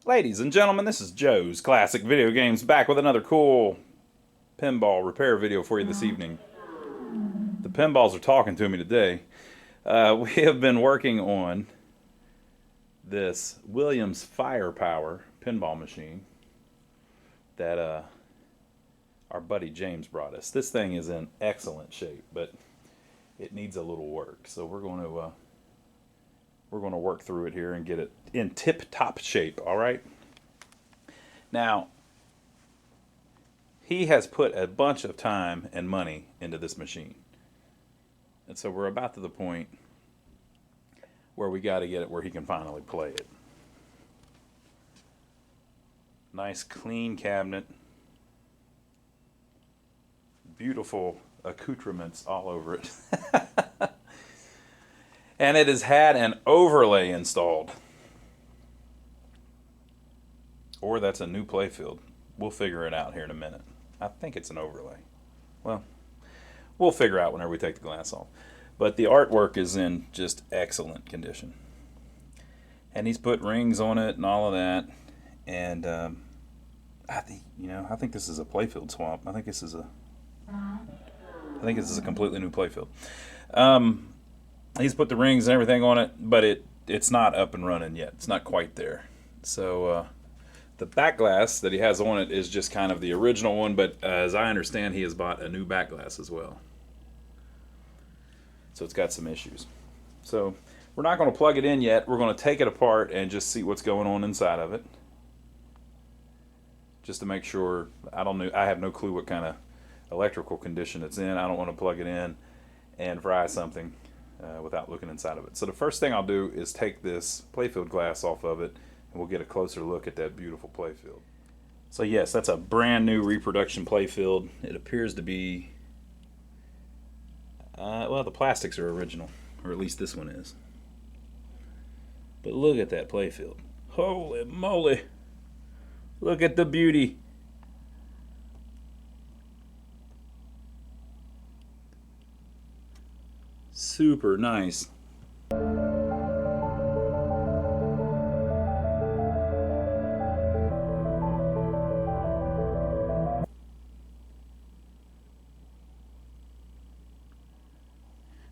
Ladies and gentlemen, this is Joe's Classic Video Games back with another cool pinball repair video for you this evening. The pinballs are talking to me today. We have been working on this Williams Firepower pinball machine that our buddy James brought us. This thing is in excellent shape, but it needs a little work. So we're going to work through it here and get it in tip-top shape, all right? Now, he has put a bunch of time and money into this machine. And so we're about to the point where we got to get it where he can finally play it. Nice clean cabinet. Beautiful accoutrements all over it. And it has had an overlay installed. Or that's a new Playfield. We'll figure it out here in a minute. I think it's an overlay. Well, we'll figure out whenever we take the glass off. But the artwork is in just excellent condition. And he's put rings on it and all of that. And I think this is a Playfield swap. I think this is a completely new Playfield. He's put the rings and everything on it, but it's not up and running yet. It's not quite there. So the back glass that he has on it is just kind of the original one, but as I understand, he has bought a new back glass as well. So it's got some issues. So we're not going to plug it in yet. We're going to take it apart and just see what's going on inside of it. Just to make sure. I have no clue what kind of electrical condition it's in. I don't want to plug it in and fry something without looking inside of it. So the first thing I'll do is take this Playfield glass off of it, and we'll get a closer look at that beautiful Playfield. So yes, that's a brand new Reproduction Playfield. It appears to be, well, the plastics are original, or at least this one is. But look at that Playfield. Holy moly! Look at the beauty. Super nice.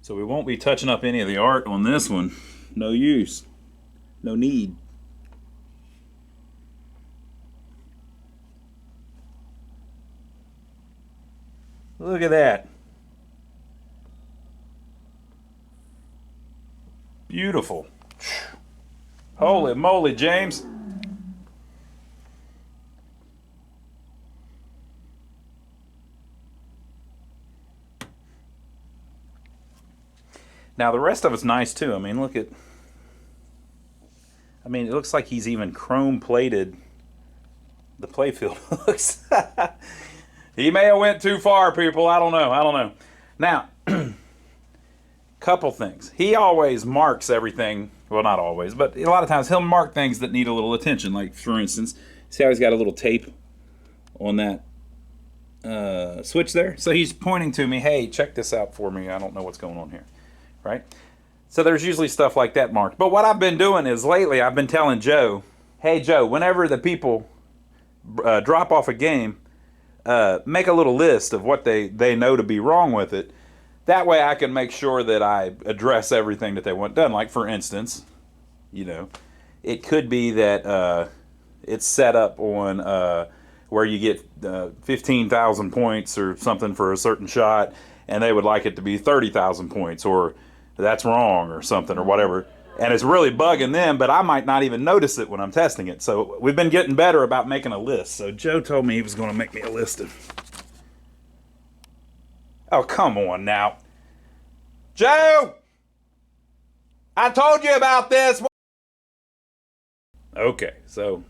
So we won't be touching up any of the art on this one. No use. No need. Look at that. Beautiful. Holy moly, James. Now the rest of it's nice too. I mean, it looks like he's even chrome plated the Playfield. Looks. He may have went too far, people. I don't know. Now, couple things. He always marks everything. Well, not always, but a lot of times he'll mark things that need a little attention. Like, for instance, see how he's got a little tape on that switch there? So he's pointing to me, hey, check this out for me. I don't know what's going on here, right? So there's usually stuff like that marked. But what I've been doing is lately I've been telling Joe, hey, Joe, whenever the people drop off a game, make a little list of what they know to be wrong with it. That way I can make sure that I address everything that they want done. Like, for instance, it could be that it's set up on where you get 15,000 points or something for a certain shot, and they would like it to be 30,000 points, or that's wrong or something or whatever. And it's really bugging them, but I might not even notice it when I'm testing it. So we've been getting better about making a list. So Joe told me he was going to make me a list of... Oh, come on now. Joe! I told you about this! Okay, so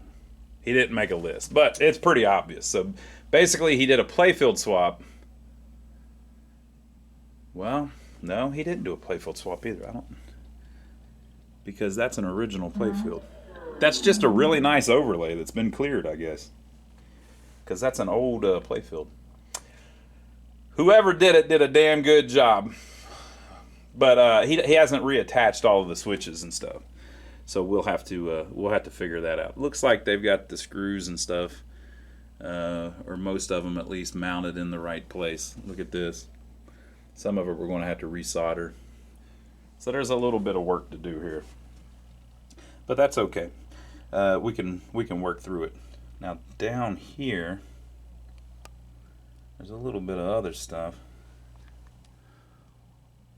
he didn't make a list, but it's pretty obvious. So basically he did a Playfield swap. Well, no, he didn't do a Playfield swap either. I don't... Because that's an original Playfield. That's just a really nice overlay that's been cleared, I guess. Because that's an old Playfield. Whoever did it did a damn good job. But he hasn't reattached all of the switches and stuff. So we'll have to figure that out. Looks like they've got the screws and stuff, or most of them at least, mounted in the right place. Look at this. Some of it we're going to have to resolder. So there's a little bit of work to do here, but that's okay. We can work through it. Now down here, there's a little bit of other stuff.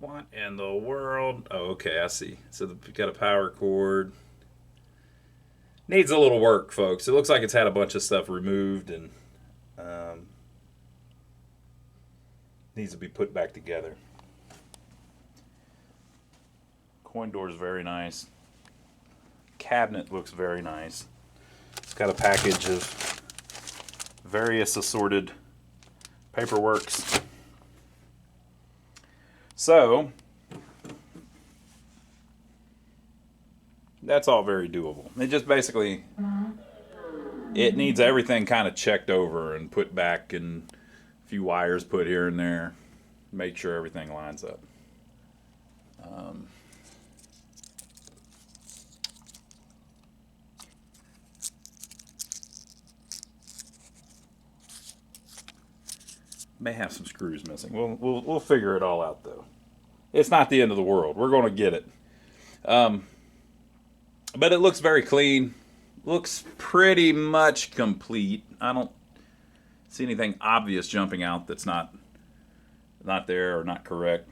What in the world? Oh, okay, I see. So we've got a power cord. Needs a little work, folks. It looks like it's had a bunch of stuff removed and needs to be put back together. Coin door is very nice. Cabinet looks very nice. It's got a package of various assorted paperworks. So that's all very doable. It just basically, it needs everything kind of checked over and put back, and a few wires put here and there. Make sure everything lines up. May have some screws missing. We'll figure it all out though. It's not the end of the world. We're going to get it. But it looks very clean. Looks pretty much complete. I don't see anything obvious jumping out that's not there or not correct.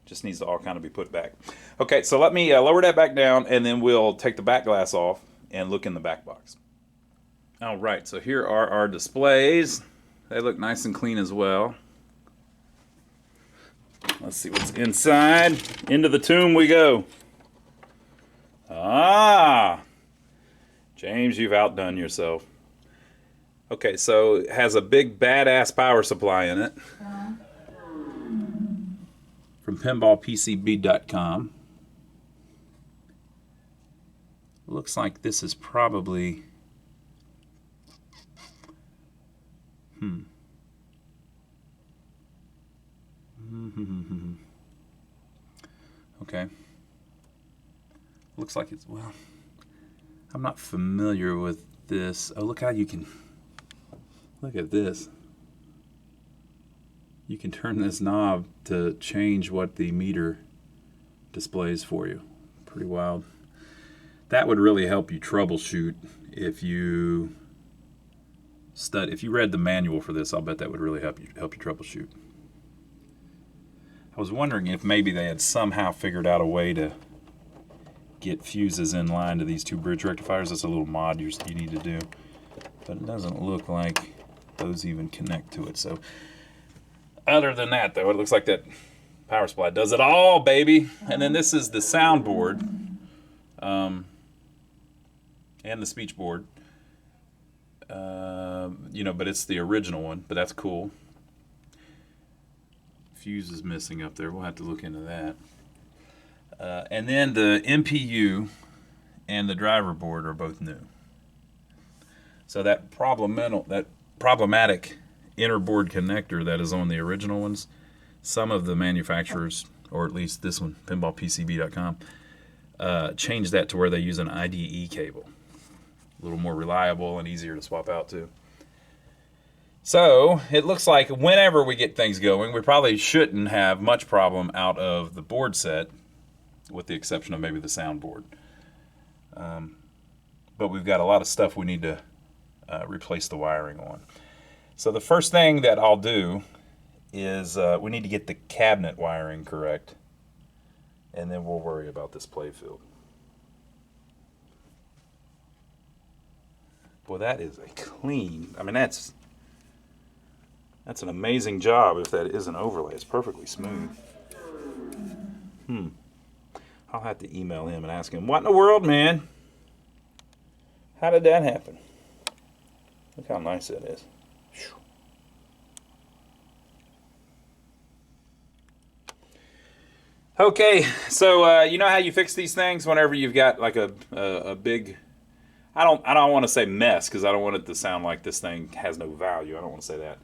Just needs to all kind of be put back. Okay, so let me lower that back down, and then we'll take the back glass off and look in the back box. All right, so here are our displays. They look nice and clean as well. Let's see what's inside. Into the tomb we go. Ah! James, you've outdone yourself. Okay, so it has a big badass power supply in it. From pinballpcb.com. Looks like this is probably... Okay. Looks like it's, well, I'm not familiar with this. Oh, look how you can, look at this. You can turn this knob to change what the meter displays for you. Pretty wild. That would really help you troubleshoot if you if you read the manual for this. I'll bet that would really help you troubleshoot. I was wondering if maybe they had somehow figured out a way to get fuses in line to these two bridge rectifiers. That's a little mod you need to do, but it doesn't look like those even connect to it. So other than that though, it looks like that power supply does it all, baby. And then this is the soundboard and the speech board. But it's the original one, but that's cool. Fuse is missing up there. We'll have to look into that. And then the MPU and the driver board are both new. So that problematic inner board connector that is on the original ones, some of the manufacturers, or at least this one, pinballpcb.com, changed that to where they use an IDE cable. A little more reliable and easier to swap out to. So it looks like whenever we get things going, we probably shouldn't have much problem out of the board set, with the exception of maybe the soundboard. But we've got a lot of stuff we need to replace the wiring on. So the first thing that I'll do is we need to get the cabinet wiring correct, and then we'll worry about this Playfield. Boy, that is a clean, I mean, that's an amazing job if that is an overlay. It's perfectly smooth. I'll have to email him and ask him, what in the world, man? How did that happen? Look how nice that is. Okay, so you know how you fix these things whenever you've got like a big, I don't want to say mess, because I don't want it to sound like this thing has no value. I don't want to say that.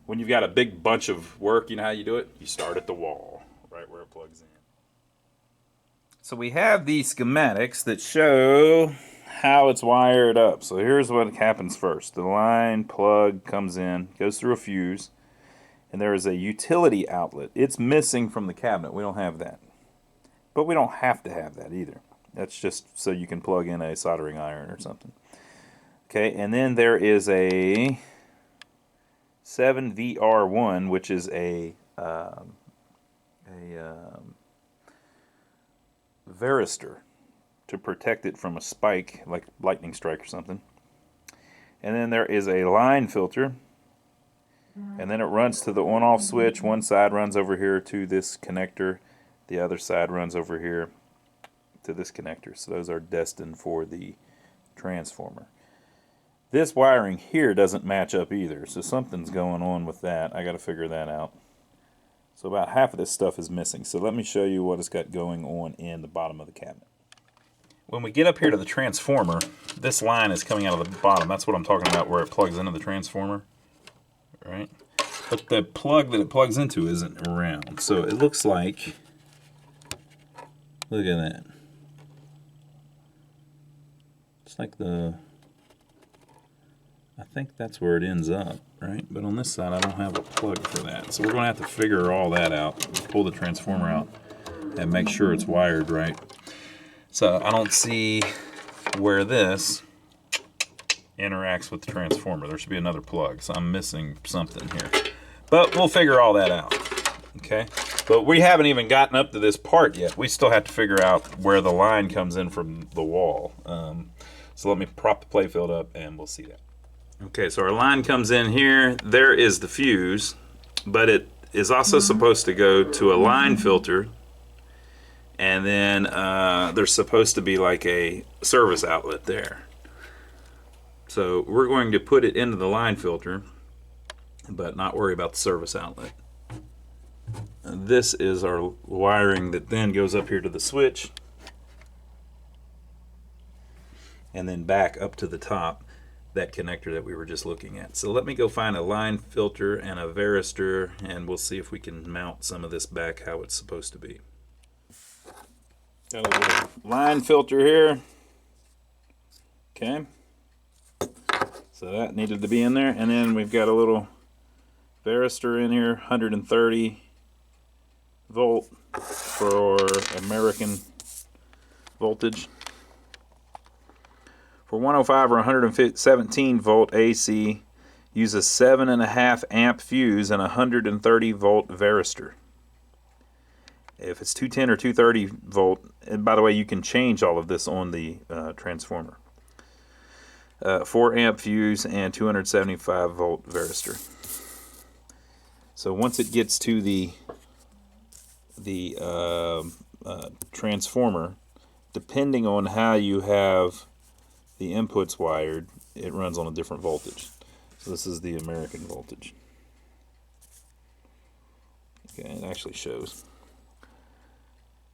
When you've got a big bunch of work, you know how you do it? You start at the wall, right where it plugs in. So we have these schematics that show how it's wired up. So here's what happens first. The line plug comes in, goes through a fuse, and there is a utility outlet. It's missing from the cabinet. We don't have that. But we don't have to have that either. That's just so you can plug in a soldering iron or something. Okay, and then there is a 7VR1, which is a varistor to protect it from a spike, like lightning strike or something. And then there is a line filter, and then it runs to the on-off switch. One side runs over here to this connector, the other side runs over here to this connector. So those are destined for the transformer. This wiring here doesn't match up either, so something's going on with that. I got to figure that out. So about half of this stuff is missing. So let me show you what it's got going on in the bottom of the cabinet. When we get up here to the transformer, this line is coming out of the bottom. That's what I'm talking about, where it plugs into the transformer, right? But the plug that it plugs into isn't around. So it looks like, look at that. It's like I think that's where it ends up, right? But on this side, I don't have a plug for that. So we're going to have to figure all that out, pull the transformer out, and make sure it's wired right. So I don't see where this interacts with the transformer. There should be another plug, so I'm missing something here. But we'll figure all that out, okay? But we haven't even gotten up to this part yet. We still have to figure out where the line comes in from the wall. So let me prop the playfield up and we'll see that. Okay, so our line comes in here. There is the fuse, but it is also supposed to go to a line filter, and then there's supposed to be like a service outlet there. So we're going to put it into the line filter, but not worry about the service outlet. And this is our wiring that then goes up here to the switch, and then back up to the top, that connector that we were just looking at. So let me go find a line filter and a varistor, and we'll see if we can mount some of this back how it's supposed to be. Got a little line filter here. Okay. So that needed to be in there. And then we've got a little varistor in here, 130 volt for American voltage. For 105 or 117 volt AC, use a 7.5 amp fuse and a 130 volt varistor. If it's 210 or 230 volt, and by the way, you can change all of this on the transformer. 4 amp fuse and 275 volt varistor. So once it gets to the transformer, depending on how you have the inputs wired, it runs on a different voltage. So this is the American voltage. Okay, it actually shows.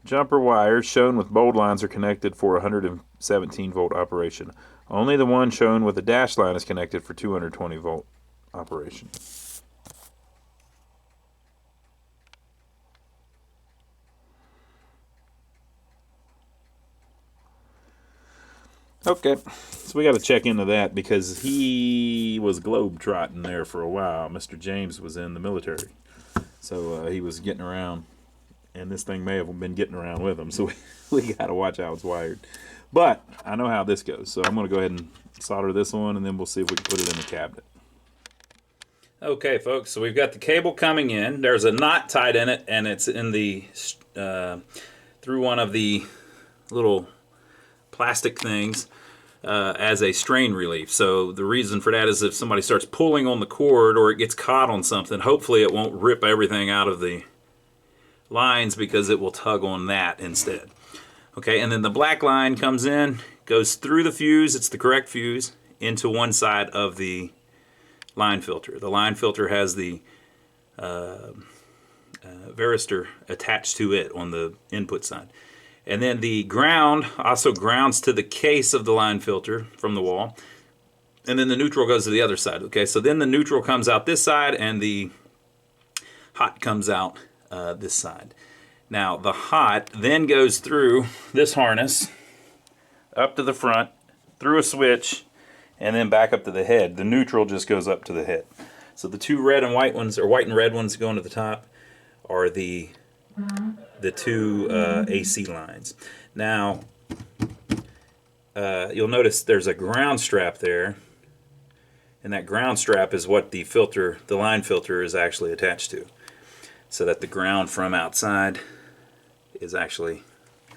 Jumper wires shown with bold lines are connected for 117 volt operation. Only the one shown with a dashed line is connected for 220 volt operation. Okay, so we got to check into that because he was globe-trotting there for a while. Mr. James was in the military, so he was getting around, and this thing may have been getting around with him, so we got to watch how it's wired. But I know how this goes, so I'm going to go ahead and solder this on, and then we'll see if we can put it in the cabinet. Okay, folks, so we've got the cable coming in. There's a knot tied in it, and it's in the through one of the little plastic things as a strain relief. So the reason for that is if somebody starts pulling on the cord or it gets caught on something, hopefully it won't rip everything out of the lines because it will tug on that instead. Okay, and then the black line comes in, goes through the fuse, it's the correct fuse, into one side of the line filter. The line filter has the varistor attached to it on the input side. And then the ground also grounds to the case of the line filter from the wall. And then the neutral goes to the other side. Okay, so then the neutral comes out this side and the hot comes out this side. Now the hot then goes through this harness, up to the front, through a switch, and then back up to the head. The neutral just goes up to the head. So the two red and white ones, or white and red ones going to the top, are the two AC lines. Now, you'll notice there's a ground strap there, and that ground strap is what the filter, the line filter, is actually attached to, so that the ground from outside is actually,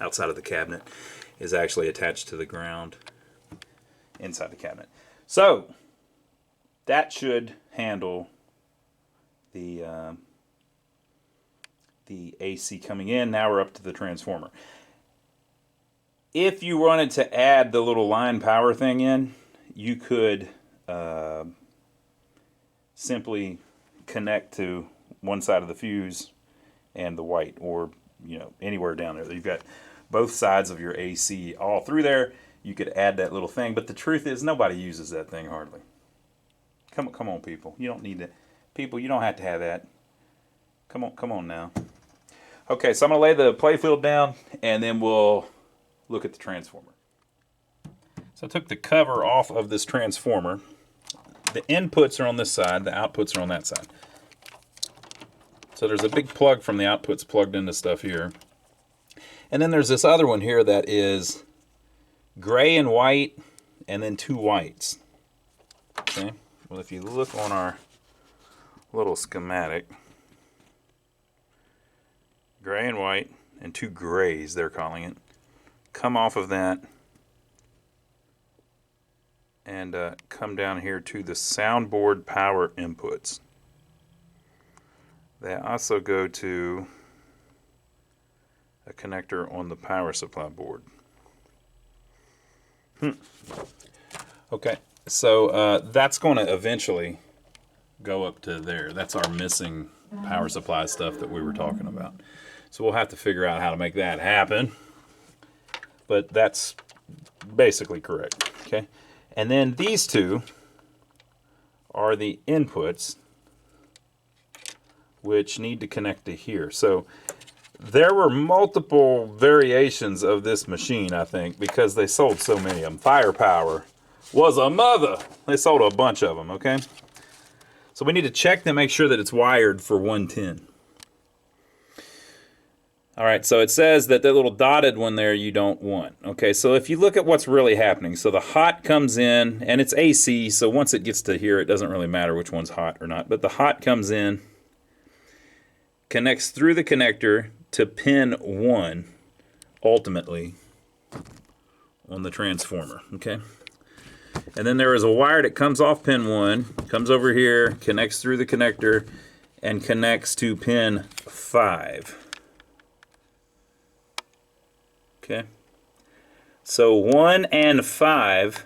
outside of the cabinet, is actually attached to the ground inside the cabinet. So that should handle the AC coming in. Now we're up to the transformer. If you wanted to add the little line power thing in, you could simply connect to one side of the fuse and the white, or anywhere down there. You've got both sides of your AC all through there. You could add that little thing, but the truth is nobody uses that thing hardly. Come on, people. You don't need that. People, you don't have to have that. Come on now. Okay, so I'm going to lay the Playfield down, and then we'll look at the transformer. So I took the cover off of this transformer. The inputs are on this side, the outputs are on that side. So there's a big plug from the outputs plugged into stuff here. And then there's this other one here that is gray and white, and then two whites. Okay, well, if you look on our little schematic, gray and white, and two grays, they're calling it, come off of that and come down here to the soundboard power inputs. They also go to a connector on the power supply board. Okay, so that's going to eventually go up to there. That's our missing power supply stuff that we were talking about. So we'll have to figure out how to make that happen. But that's basically correct. Okay, and then these two are the inputs, which need to connect to here. So there were multiple variations of this machine, I think, because they sold so many of them. Firepower was a mother. They sold a bunch of them, okay? So we need to check to make sure that it's wired for 110. All right, so it says that little dotted one there you don't want. Okay, so if you look at what's really happening, so the hot comes in, and it's AC, so once it gets to here, it doesn't really matter which one's hot or not, but the hot comes in, connects through the connector to pin 1, ultimately, on the transformer, okay? And then there is a wire that comes off pin 1, comes over here, connects through the connector, and connects to pin 5. Okay, so 1 and 5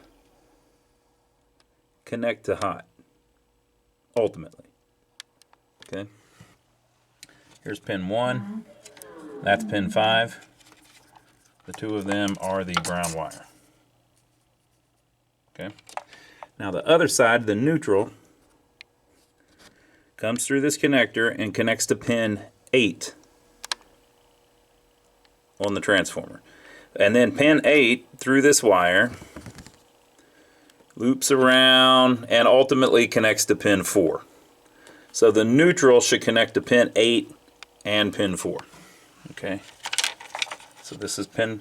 connect to hot, ultimately. Okay, here's pin 1, that's pin 5. The two of them are the brown wire. Okay, now the other side, the neutral, comes through this connector and connects to pin 8 on the transformer. And then pin 8 through this wire loops around and ultimately connects to pin 4. So the neutral should connect to pin 8 and pin 4. Okay, so this is pin,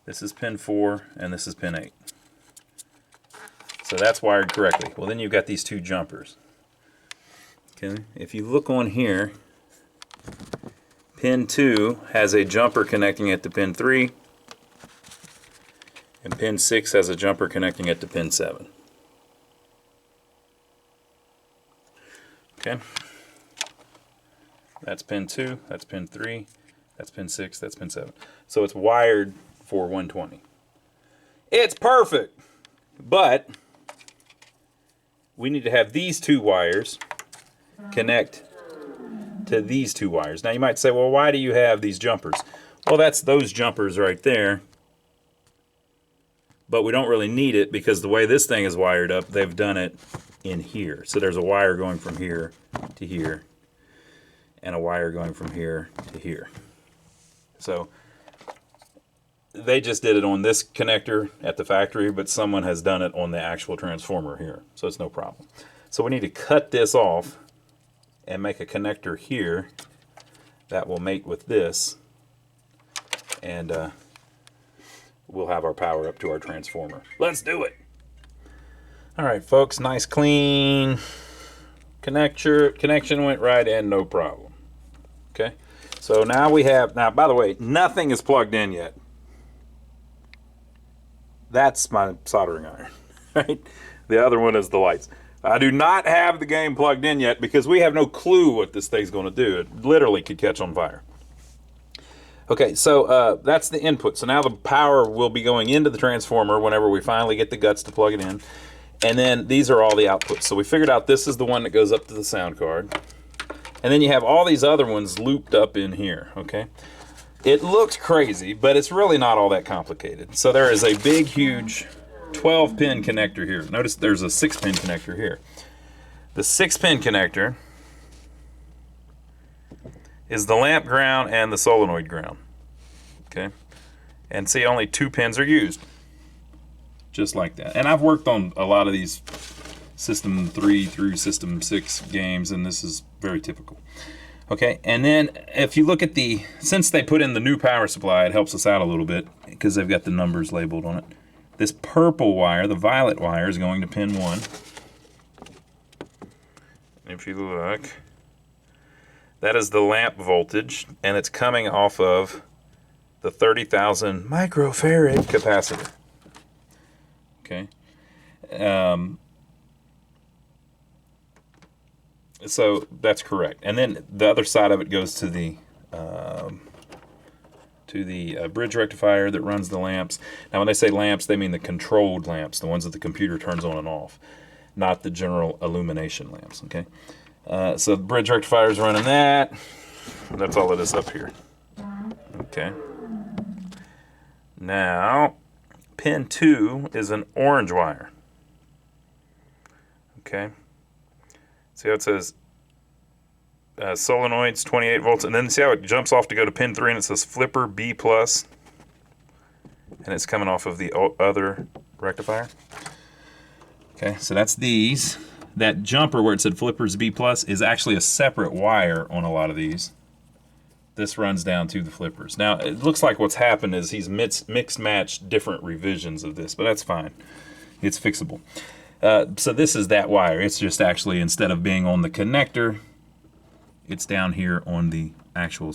this is pin 4 and this is pin 8. So that's wired correctly. Well, then you've got these two jumpers. Okay, if you look on here, pin 2 has a jumper connecting it to pin 3, and pin 6 has a jumper connecting it to pin 7. Okay, that's pin 2, that's pin 3, that's pin 6, that's pin 7. So it's wired for 120. It's perfect, but we need to have these two wires connect to these two wires. Now you might say, well, why do you have these jumpers? Well, that's those jumpers right there, but we don't really need it because the way this thing is wired up, they've done it in here. So there's a wire going from here to here, and a wire going from here to here. So they just did it on this connector at the factory, but someone has done it on the actual transformer here, so it's no problem. So we need to cut this off and make a connector here that will mate with this, and we'll have our power up to our transformer. Let's do it. All right, folks, nice clean connection went right in, no problem. Okay, so now we have, now by the way, nothing is plugged in yet. That's my soldering iron, right? The other one is the lights. I do not have the game plugged in yet because we have no clue what this thing's going to do. It literally could catch on fire. Okay, so that's the input. So now the power will be going into the transformer whenever we finally get the guts to plug it in. And then these are all the outputs. So we figured out this is the one that goes up to the sound card. And then you have all these other ones looped up in here, okay? It looks crazy, but it's really not all that complicated. So there is a big, huge 12-pin connector here. Notice there's a 6-pin connector here. The 6-pin connector is the lamp ground and the solenoid ground, okay? And see, only 2 pins are used, just like that. And I've worked on a lot of these System 3 through System 6 games, and this is very typical. Okay, and then if you look at the, since they put in the new power supply, it helps us out a little bit because they've got the numbers labeled on it. This purple wire, the violet wire, is going to pin 1. If you look, that is the lamp voltage, and it's coming off of the 30,000 microfarad capacitor. Okay. So that's correct. And then the other side of it goes to the bridge rectifier that runs the lamps. Now when they say lamps, they mean the controlled lamps, the ones that the computer turns on and off, not the general illumination lamps, okay? So the bridge rectifier is running that. That's all it is up here. Okay. Now, pin 2 is an orange wire. Okay. See how it says solenoids, 28 volts, and then see how it jumps off to go to pin 3, and it says flipper B+, and it's coming off of the other rectifier. Okay, so that's these. That jumper where it said flippers B+ is actually a separate wire on a lot of these. This runs down to the flippers. Now, it looks like what's happened is he's mixed-matched different revisions of this, but that's fine. It's fixable. So this is that wire. It's just actually, instead of being on the connector, it's down here on the actual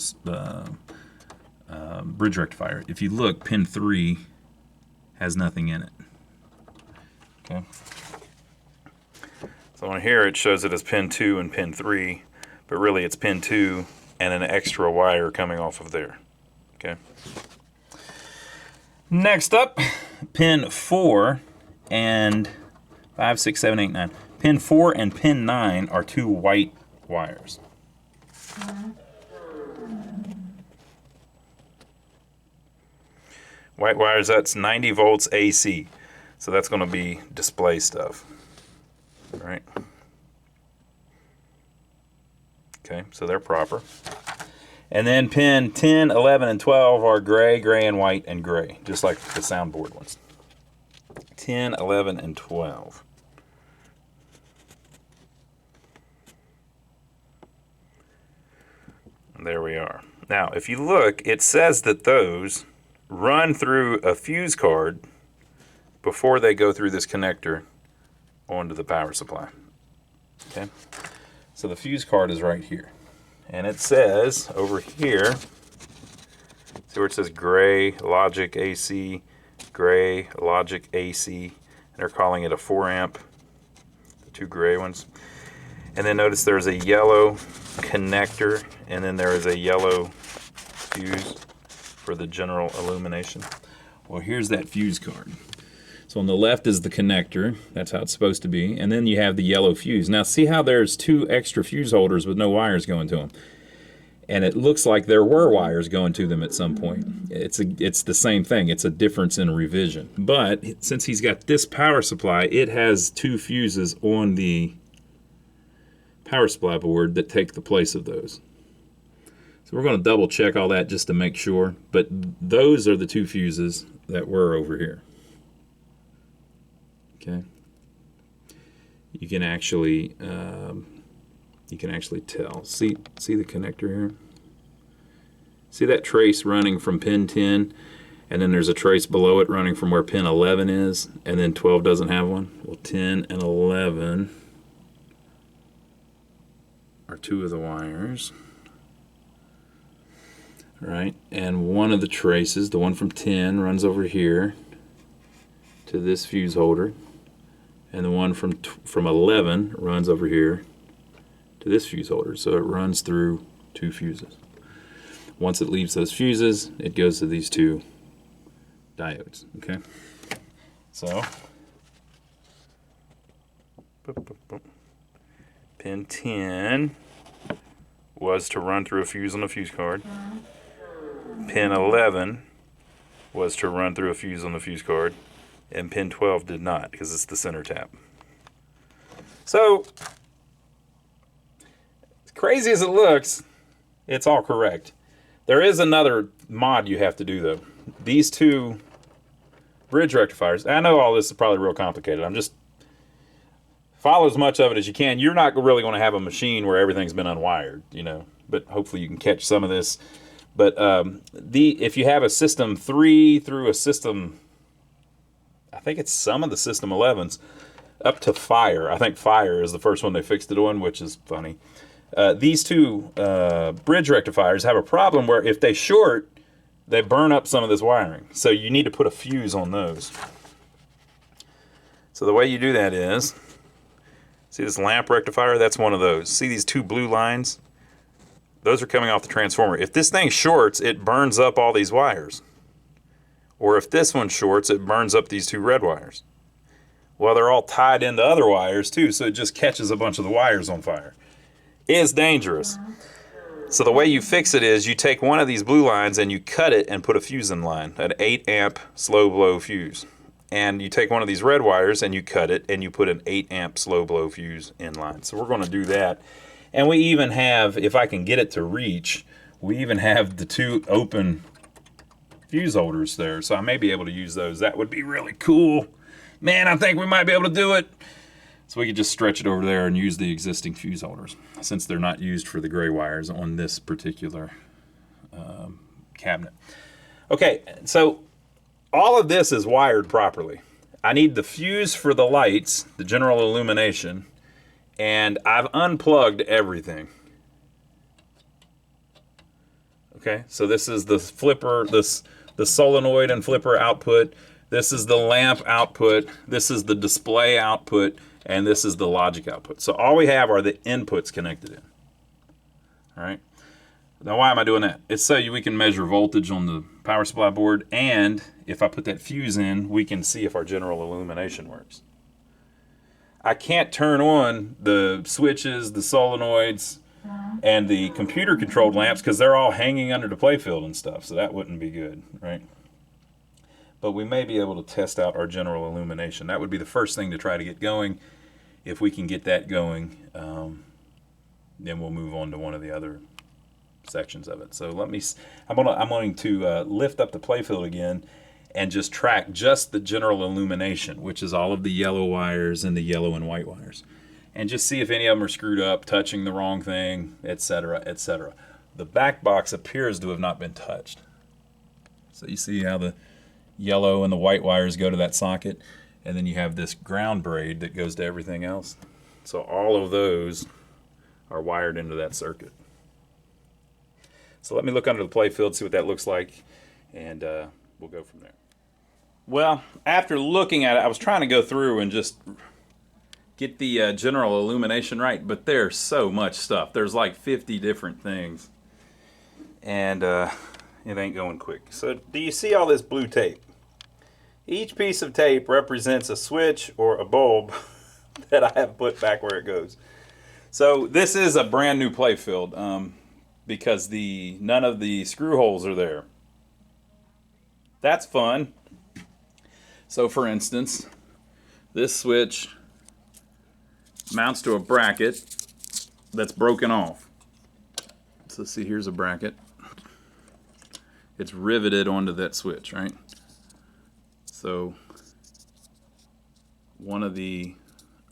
bridge rectifier. If you look, pin 3 has nothing in it. Okay. So on here it shows it as pin 2 and pin 3, but really it's pin 2 and an extra wire coming off of there. Okay. Next up, pin 4 and 5, 6, 7, 8, 9. Pin 4 and pin 9 are 2 white wires. White wires, that's 90 volts AC. So that's going to be display stuff. All right. Okay, so they're proper. And then pin 10, 11, and 12 are gray, gray, and white, and gray, just like the soundboard ones. 10, 11, and 12. And there we are. Now, if you look, it says that those run through a fuse card before they go through this connector onto the power supply. Okay? So the fuse card is right here. And it says over here, see where it says gray logic AC, gray logic AC, and they're calling it a 4 amp, the 2 gray ones. And then notice there's a yellow connector, and then there is a yellow fuse for the general illumination. Well, here's that fuse card. So on the left is the connector, that's how it's supposed to be, and then you have the yellow fuse. Now see how there's 2 extra fuse holders with no wires going to them? And it looks like there were wires going to them at some point. It's the same thing, it's a difference in revision. But since he's got this power supply, it has 2 fuses on the power supply board that take the place of those. So we're going to double check all that just to make sure. But those are the two fuses that were over here. Okay. You can actually tell. See the connector here? See that trace running from pin 10, and then there's a trace below it running from where pin 11 is, and then 12 doesn't have one? Well, 10 and 11 are two of the wires. Right, and one of the traces, the one from 10, runs over here to this fuse holder, and the one from 11 runs over here to this fuse holder. So it runs through two fuses. Once it leaves those fuses, it goes to these two diodes. Okay, so pin 10 was to run through a fuse on the fuse card. Pin 11 was to run through a fuse on the fuse card, and pin 12 did not because it's the center tap. So, as crazy as it looks, it's all correct. There is another mod you have to do though. These two bridge rectifiers, I know all this is probably real complicated. I'm just follow as much of it as you can. You're not really going to have a machine where everything's been unwired, you know, but hopefully you can catch some of this. But if you have a system 3 through a system, I think it's some of the system 11s, up to Fire. I think Fire is the first one they fixed it on, which is funny. These two bridge rectifiers have a problem where if they short, they burn up some of this wiring. So you need to put a fuse on those. So the way you do that is, see this lamp rectifier? That's one of those. See these two blue lines? Those are coming off the transformer. If this thing shorts, it burns up all these wires. Or if this one shorts, it burns up these two red wires. Well, they're all tied into other wires too, so it just catches a bunch of the wires on fire. It's dangerous. So the way you fix it is you take one of these blue lines and you cut it and put a fuse in line, an 8 amp slow blow fuse. And you take one of these red wires and you cut it and you put an 8 amp slow blow fuse in line. So we're going to do that. And we even have, if I can get it to reach, we even have the two open fuse holders there. So I may be able to use those. That would be really cool. Man, I think we might be able to do it. So we could just stretch it over there and use the existing fuse holders, since they're not used for the gray wires on this particular cabinet. Okay, so all of this is wired properly. I need the fuse for the lights, the general illumination, and I've unplugged everything. Okay, so this is the flipper, the solenoid and flipper output. This is the lamp output. This is the display output. And this is the logic output. So all we have are the inputs connected in. All right. Now why am I doing that? It's so we can measure voltage on the power supply board, and if I put that fuse in, we can see if our general illumination works. I can't turn on the switches, the solenoids, and the computer controlled lamps because they're all hanging under the Playfield and stuff, so that wouldn't be good, right? But we may be able to test out our general illumination. That would be the first thing to try to get going. If we can get that going, then we'll move on to one of the other sections of it. So I'm going to lift up the Playfield again and just track just the general illumination, which is all of the yellow wires and the yellow and white wires, and just see if any of them are screwed up, touching the wrong thing, etc., etc. The back box appears to have not been touched. So you see how the yellow and the white wires go to that socket, and then you have this ground braid that goes to everything else. So all of those are wired into that circuit. So let me look under the Playfield, see what that looks like, and we'll go from there. Well, after looking at it, I was trying to go through and just get the general illumination right, but there's so much stuff. There's like 50 different things, and it ain't going quick. So do you see all this blue tape? Each piece of tape represents a switch or a bulb that I have put back where it goes. So this is a brand new Playfield because none of the screw holes are there. That's fun. So for instance, this switch mounts to a bracket that's broken off. So let's see, here's a bracket. It's riveted onto that switch, right? So one of the,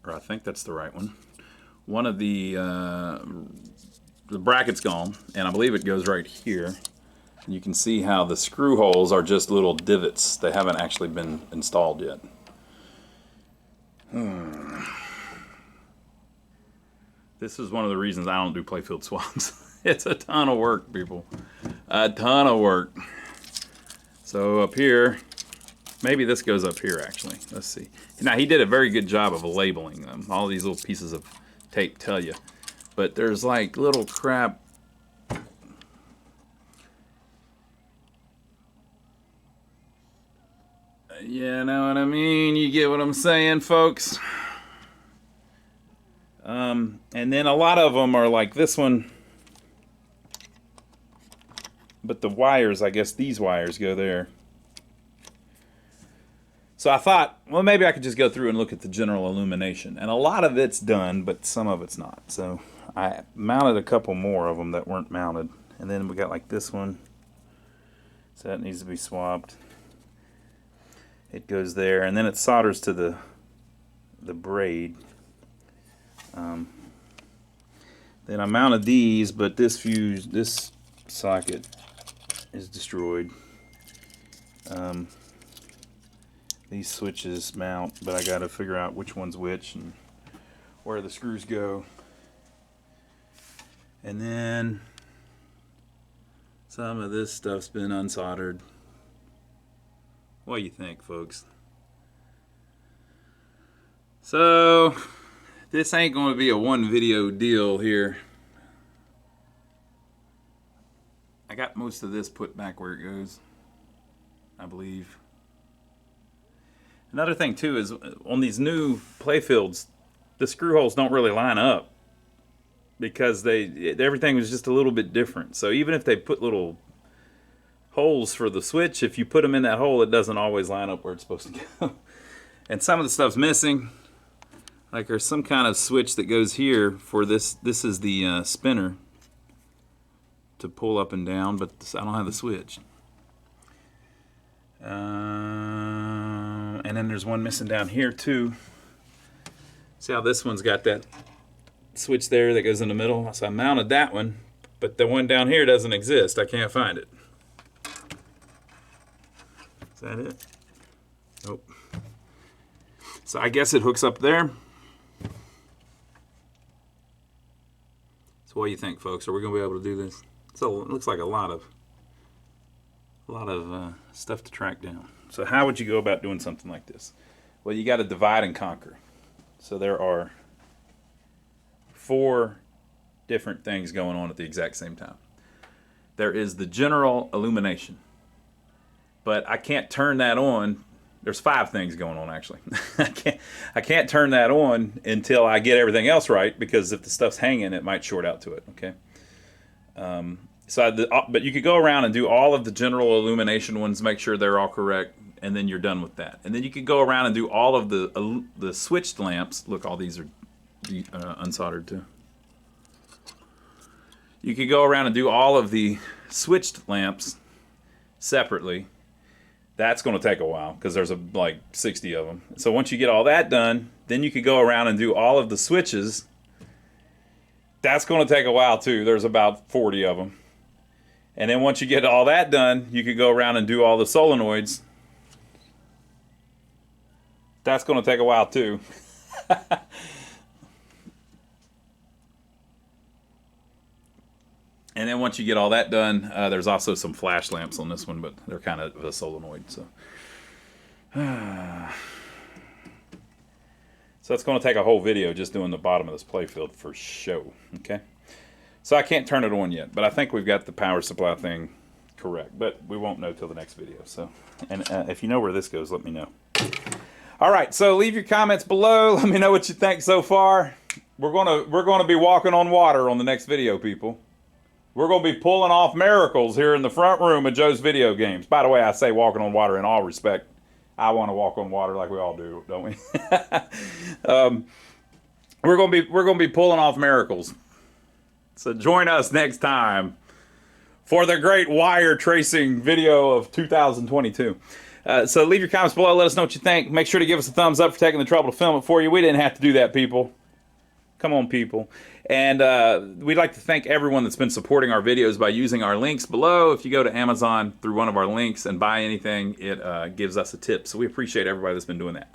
or I think that's the right one. One of the bracket's gone, and I believe it goes right here. You can see how the screw holes are just little divots. They haven't actually been installed yet. This is one of the reasons I don't do Playfield swaps. It's a ton of work, people. A ton of work. So up here, maybe this goes up here actually. Let's see. Now he did a very good job of labeling them. All these little pieces of tape tell you. But there's like little crap. You know what I mean? You get what I'm saying, folks? And then a lot of them are like this one. But the wires, I guess these wires go there. So I thought, well, maybe I could just go through and look at the general illumination. And a lot of it's done, but some of it's not. So I mounted a couple more of them that weren't mounted. And then we got like this one. So that needs to be swapped. It goes there, and then it solders to the braid. Then I mounted these, but this socket is destroyed. These switches mount, but I got to figure out which one's which and where the screws go. And then some of this stuff's been unsoldered. What do you think, folks? So this ain't going to be a one video deal here. I got most of this put back where it goes, I believe. Another thing too is on these new Playfields, the screw holes don't really line up because everything was just a little bit different. So even if they put little holes for the switch, if you put them in that hole, it doesn't always line up where it's supposed to go. And some of the stuff's missing. Like there's some kind of switch that goes here for this. This is the spinner to pull up and down, but I don't have the switch. And then there's one missing down here too. See how this one's got that switch there that goes in the middle? So I mounted that one, but the one down here doesn't exist. I can't find it. Is that it? Nope. So I guess it hooks up there. So what do you think, folks? Are we going to be able to do this? So it looks like a lot of stuff to track down. So how would you go about doing something like this? Well, you got to divide and conquer. So there are 4 different things going on at the exact same time. There is the general illumination, but I can't turn that on. There's 5 things going on actually. I can't turn that on until I get everything else right, because if the stuff's hanging, it might short out to it. Okay. But you could go around and do all of the general illumination ones, make sure they're all correct, and then you're done with that. And then you could go around and do all of the switched lamps. Look, all these are unsoldered too. You could go around and do all of the switched lamps separately. That's going to take a while because there's like 60 of them. So once you get all that done, then you could go around and do all of the switches. That's going to take a while too. There's about 40 of them. And then once you get all that done, you could go around and do all the solenoids. That's going to take a while too. And then once you get all that done, there's also some flash lamps on this one, but they're kind of a solenoid. So it's going to take a whole video just doing the bottom of this Playfield for show. Okay. So I can't turn it on yet, but I think we've got the power supply thing correct, but we won't know till the next video. So, and if you know where this goes, let me know. All right, so leave your comments below. Let me know what you think so far. We're gonna be walking on water on the next video, people. We're gonna be pulling off miracles here in the front room of Joe's Video Games. By the way, I say walking on water in all respect. I want to walk on water like we all do, don't we? We're gonna be pulling off miracles. So join us next time for the great wire tracing video of 2022. So leave your comments below. Let us know what you think. Make sure to give us a thumbs up for taking the trouble to film it for you. We didn't have to do that, people. Come on, people. And we'd like to thank everyone that's been supporting our videos by using our links below. If you go to Amazon through one of our links and buy anything, it gives us a tip. So we appreciate everybody that's been doing that.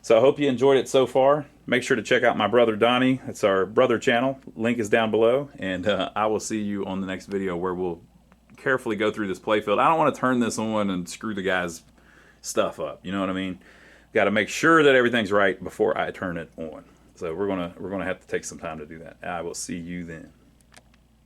So I hope you enjoyed it so far. Make sure to check out my brother Donnie. It's our brother channel. Link is down below. And I will see you on the next video where we'll carefully go through this playfield. I don't want to turn this on and screw the guy's stuff up. You know what I mean? Got to make sure that everything's right before I turn it on. So we're gonna have to take some time to do that. I will see you then.